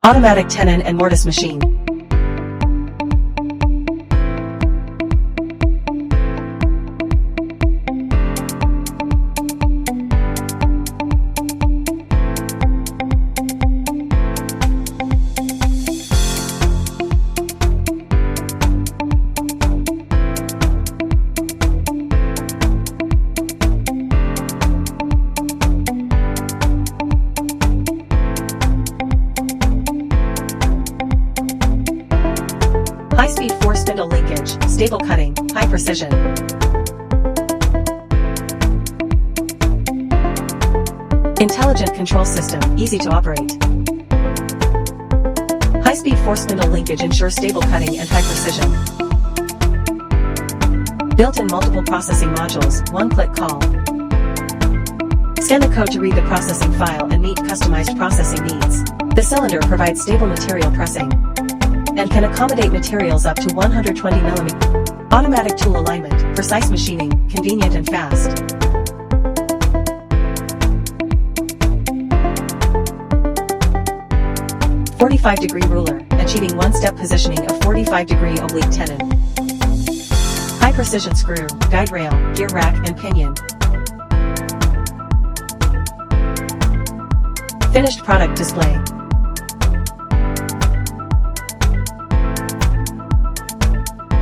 Automatic tenon and mortise machine. High-speed 4-spindle linkage, stable cutting, high precision. Intelligent control system, easy to operate. High-speed 4-spindle linkage ensures stable cutting and high precision. Built-in multiple processing modules, one-click call. Scan the code to read the processing file and meet customized processing needs. The cylinder provides stable material pressing and can accommodate materials up to 120 mm. Automatic tool alignment, precise machining, convenient and fast. "45-degree ruler, achieving one-step positioning of 45-degree oblique tenon. High precision screw, guide rail, gear rack and pinion. Finished product display.